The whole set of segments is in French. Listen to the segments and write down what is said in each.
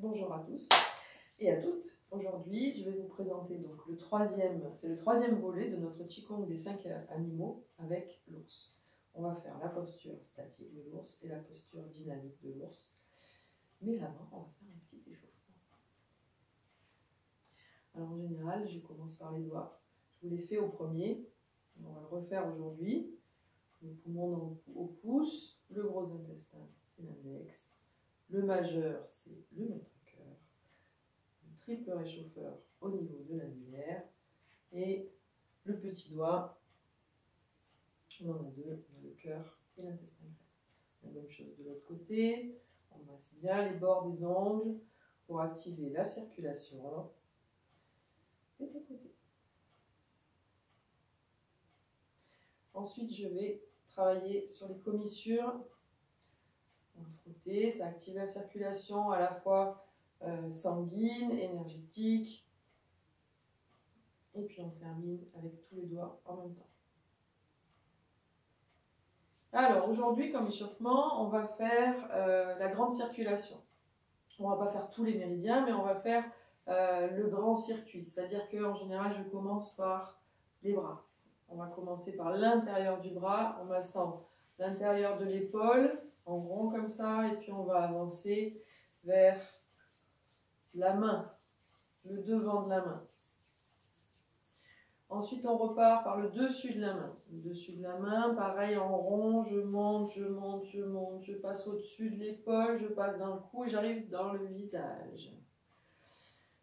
Bonjour à tous et à toutes. Aujourd'hui, je vais vous présenter donc c'est le troisième volet de notre Qigong des 5 animaux avec l'ours. On va faire la posture statique de l'ours et la posture dynamique de l'ours. Mais avant, on va faire un petit échauffement. Alors en général, je commence par les doigts. Je vous l'ai fait au premier. On va le refaire aujourd'hui. Le poumon au pouce, le gros intestin, c'est l'index. Le majeur, c'est le maître-cœur. Le triple réchauffeur au niveau de l'annulaire. Et le petit doigt, on en a deux, on a le cœur et l'intestin grêle. La même chose de l'autre côté. On masse bien les bords des ongles pour activer la circulation. Et de côté. Ensuite, je vais travailler sur les commissures. On va frotter, ça active la circulation à la fois sanguine, énergétique. Et puis on termine avec tous les doigts en même temps. Alors aujourd'hui, comme échauffement, on va faire la grande circulation. On ne va pas faire tous les méridiens, mais on va faire le grand circuit. C'est-à-dire qu'en général, je commence par les bras. On va commencer par l'intérieur du bras en massant l'intérieur de l'épaule, en rond comme ça, et puis on va avancer vers la main, le devant de la main. Ensuite, on repart par le dessus de la main. Le dessus de la main, pareil, en rond, je monte, je monte, je monte, je passe au-dessus de l'épaule, je passe dans le cou et j'arrive dans le visage.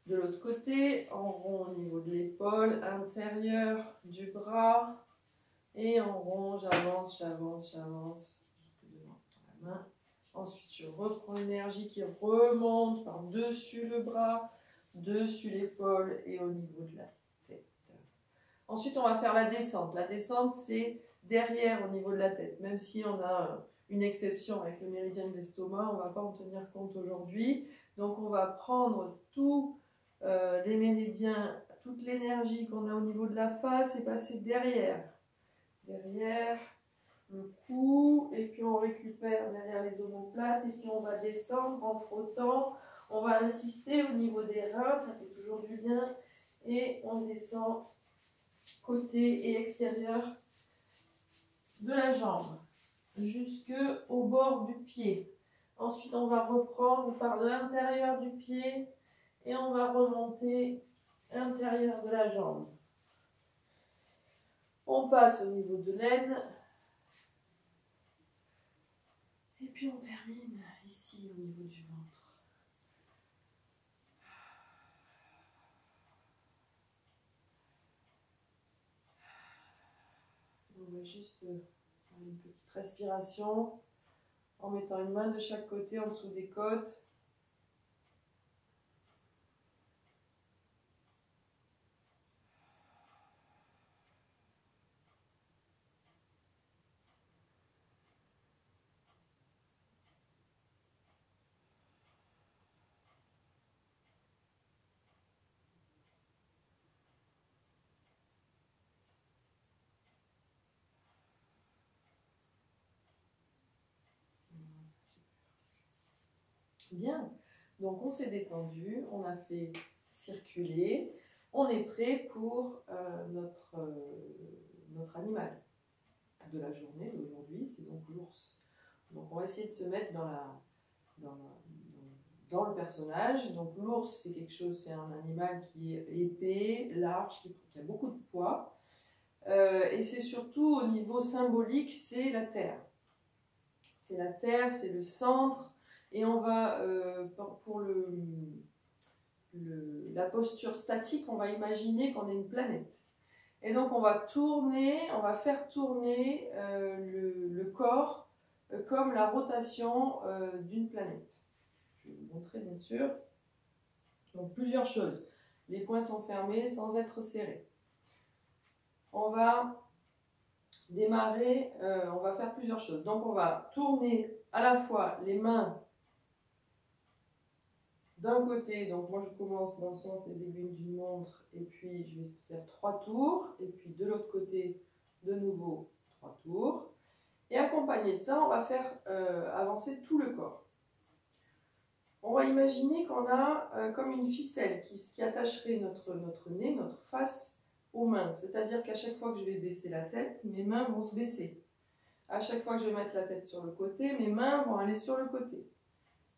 De l'autre côté, en rond au niveau de l'épaule, intérieur du bras, et en rond, j'avance, j'avance, j'avance, jusque devant la main. Ensuite, je reprends l'énergie qui remonte par-dessus le bras, dessus l'épaule et au niveau de la tête. Ensuite, on va faire la descente. La descente, c'est derrière au niveau de la tête. Même si on a une exception avec le méridien de l'estomac, on ne va pas en tenir compte aujourd'hui. Donc, on va prendre tous les méridiens, toute l'énergie qu'on a au niveau de la face et passer derrière. Derrière le cou, et puis on récupère derrière les omoplates, et puis on va descendre en frottant. On va insister au niveau des reins, ça fait toujours du bien. Et on descend côté et extérieur de la jambe, jusqu'au bord du pied. Ensuite, on va reprendre par l'intérieur du pied et on va remonter l'intérieur de la jambe. On passe au niveau de l'aine. Et puis on termine ici au niveau du ventre. On va juste faire une petite respiration en mettant une main de chaque côté en dessous des côtes. Bien, donc on s'est détendu, on a fait circuler, on est prêt pour notre animal de la journée d'aujourd'hui, c'est donc l'ours. Donc on va essayer de se mettre dans le personnage. Donc l'ours, c'est quelque chose, c'est un animal qui est épais, large, qui a beaucoup de poids. Et c'est surtout au niveau symbolique, c'est la terre. C'est la terre, c'est le centre. Et on va, pour la posture statique, on va imaginer qu'on est une planète. Et donc on va faire tourner le corps comme la rotation d'une planète. Je vais vous montrer bien sûr. Donc plusieurs choses. Les poings sont fermés sans être serrés. On va démarrer, on va faire plusieurs choses. Donc on va tourner à la fois les mains d'un côté, donc moi je commence dans le sens des aiguilles d'une montre, et puis je vais faire 3 tours, et puis de l'autre côté, de nouveau 3 tours. Et accompagné de ça, on va faire avancer tout le corps. On va imaginer qu'on a comme une ficelle qui attacherait notre nez, notre face aux mains. C'est-à-dire qu'à chaque fois que je vais baisser la tête, mes mains vont se baisser. À chaque fois que je vais mettre la tête sur le côté, mes mains vont aller sur le côté.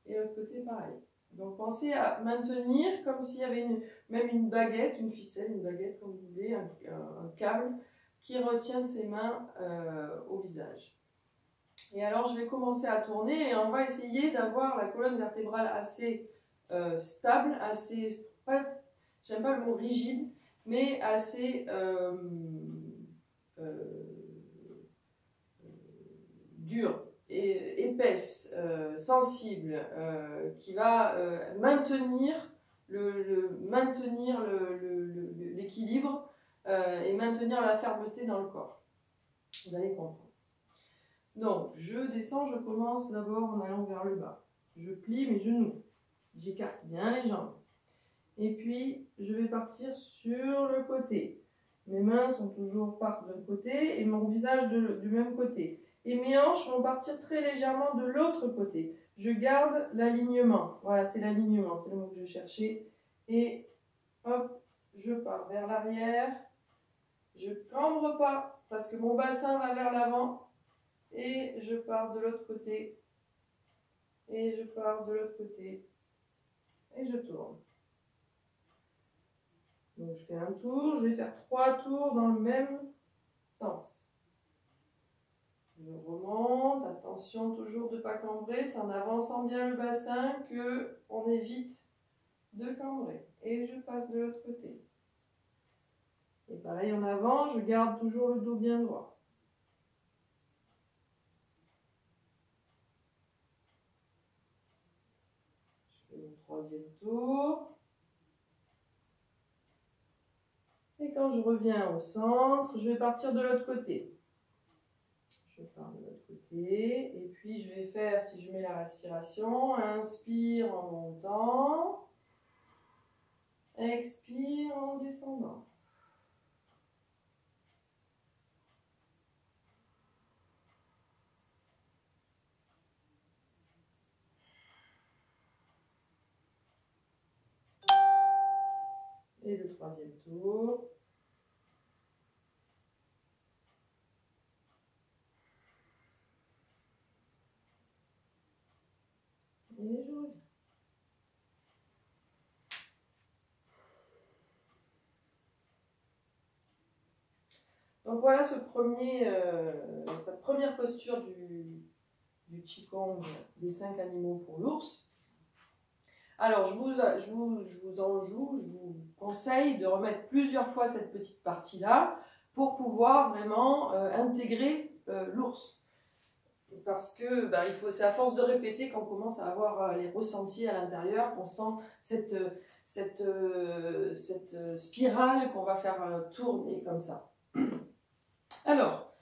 Et l'autre côté, pareil. Donc pensez à maintenir comme s'il y avait même une baguette, une ficelle, une baguette comme vous voulez, un câble qui retient ses mains au visage. Et alors je vais commencer à tourner et on va essayer d'avoir la colonne vertébrale assez stable, assez, j'aime pas le mot rigide, mais assez dure, et épaisse, sensible, qui va maintenir l'équilibre et maintenir la fermeté dans le corps. Vous allez comprendre. Donc, je descends, je commence d'abord en allant vers le bas. Je plie mes genoux. J'écarte bien les jambes. Et puis, je vais partir sur le côté. Mes mains sont toujours partent d'un côté et mon visage du même côté. Et mes hanches vont partir très légèrement de l'autre côté. Je garde l'alignement. Voilà, c'est l'alignement, c'est le mot que je cherchais. Et hop, je pars vers l'arrière. Je ne cambre pas parce que mon bassin va vers l'avant. Et je pars de l'autre côté. Et je pars de l'autre côté. Et je tourne. Donc je fais un tour, je vais faire 3 tours dans le même sens. Je remonte, attention toujours de ne pas cambrer, c'est en avançant bien le bassin qu'on évite de cambrer. Et je passe de l'autre côté. Et pareil en avant, je garde toujours le dos bien droit. Je fais mon 3e tour. Et quand je reviens au centre, je vais partir de l'autre côté. Je pars de l'autre côté. Et puis je vais faire, si je mets la respiration, inspire en montant. Expire en descendant. Et le 3e tour. Et je reviens. Donc voilà cette première posture du Qigong des 5 animaux pour l'ours. Alors je vous conseille de remettre plusieurs fois cette petite partie-là pour pouvoir vraiment intégrer l'ours. Parce que c'est à force de répéter qu'on commence à avoir les ressentis à l'intérieur, qu'on sent cette spirale qu'on va faire tourner comme ça. Alors,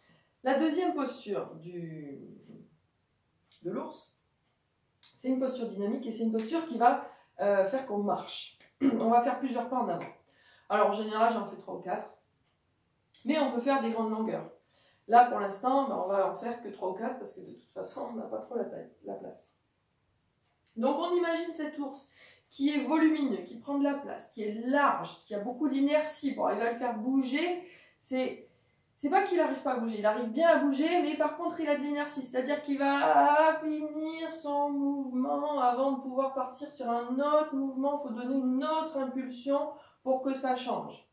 la deuxième posture de l'ours, c'est une posture dynamique et c'est une posture qui va faire qu'on marche. On va faire plusieurs pas en avant. Alors en général, j'en fais 3 ou 4, mais on peut faire des grandes longueurs. Là, pour l'instant, on va en faire que 3 ou 4 parce que de toute façon, on n'a pas trop la place. Donc on imagine cet ours qui est volumineux, qui prend de la place, qui est large, qui a beaucoup d'inertie. Bon, il va le faire bouger. C'est pas qu'il n'arrive pas à bouger, il arrive bien à bouger, mais par contre il a de l'inertie, c'est-à-dire qu'il va finir son mouvement avant de pouvoir partir sur un autre mouvement. Il faut donner une autre impulsion pour que ça change.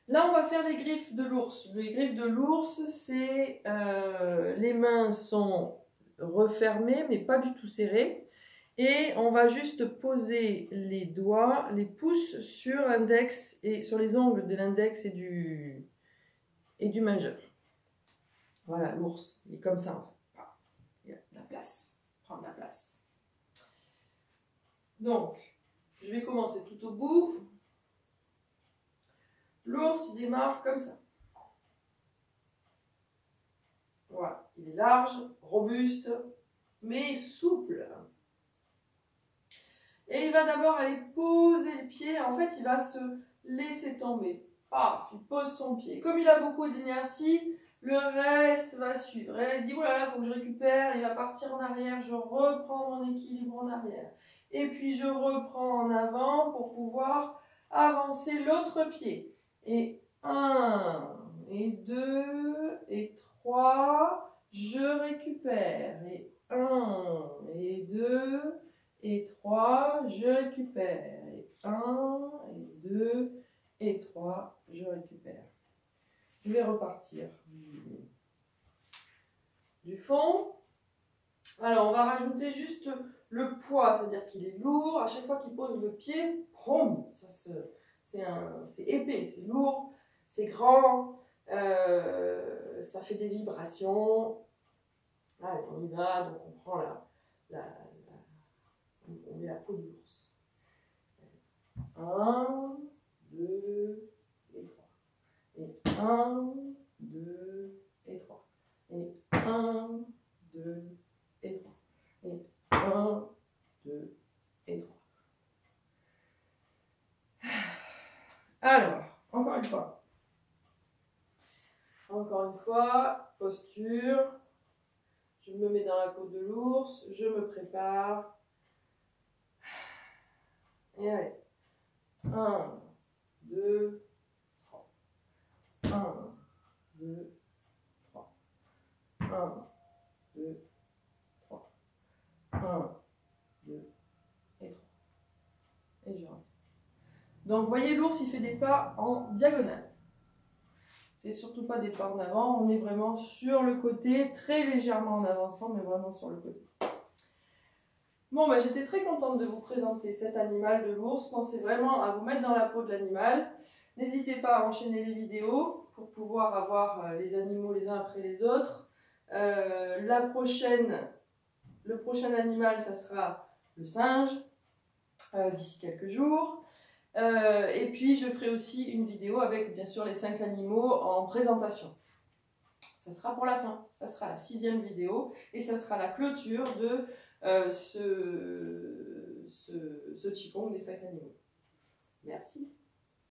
Là, on va faire les griffes de l'ours. Les griffes de l'ours, c'est les mains sont refermées, mais pas du tout serrées. Et on va juste poser les doigts, les pouces sur l'index et sur les ongles de l'index et du majeur. Voilà, l'ours, il est comme ça en fait. Il a de la place, prendre la place. Donc, je vais commencer tout au bout. L'ours, il démarre comme ça. Voilà, il est large, robuste, mais souple. Et il va d'abord aller poser le pied. En fait, il va se laisser tomber. Paf, il pose son pied. Comme il a beaucoup d'inertie, Le reste va suivre. Elle se dit, oh là là, il faut que je récupère, il va partir en arrière, je reprends mon équilibre en arrière. Et puis je reprends en avant pour pouvoir avancer l'autre pied. Et 1, et 2, et 3, je récupère. Et 1, et 2, et 3, je récupère. Et 1, et 2, et 3, je récupère. Je vais repartir du fond. Alors, on va rajouter juste le poids, c'est-à-dire qu'il est lourd. À chaque fois qu'il pose le pied, c'est épais, c'est lourd, c'est grand, ça fait des vibrations. Allez, on y va. Donc, on prend on met la peau de l'ours. 1, 2, et 3. Et 1, 2, et 3. Et 1, 2, et 3. Et 1, 2, et 3. Alors, encore une fois. Encore une fois, posture. Je me mets dans la peau de l'ours, je me prépare. Et allez. 1, 2, 3. 1, 2, 3. 1, 2, 3. 1, 2, et 3. Et je rentre. Donc, vous voyez, l'ours, il fait des pas en diagonale. C'est surtout pas des pas en avant, on est vraiment sur le côté, très légèrement en avançant, mais vraiment sur le côté. Bon, bah, j'étais très contente de vous présenter cet animal de l'ours. Pensez vraiment à vous mettre dans la peau de l'animal. N'hésitez pas à enchaîner les vidéos pour pouvoir avoir les animaux les uns après les autres. Le prochain animal, ça sera le singe, d'ici quelques jours. Et puis, je ferai aussi une vidéo avec, bien sûr, les 5 animaux en présentation. Ça sera pour la fin. Ça sera la 6e vidéo. Et ça sera la clôture de ce Qigong des 5 animaux. Merci.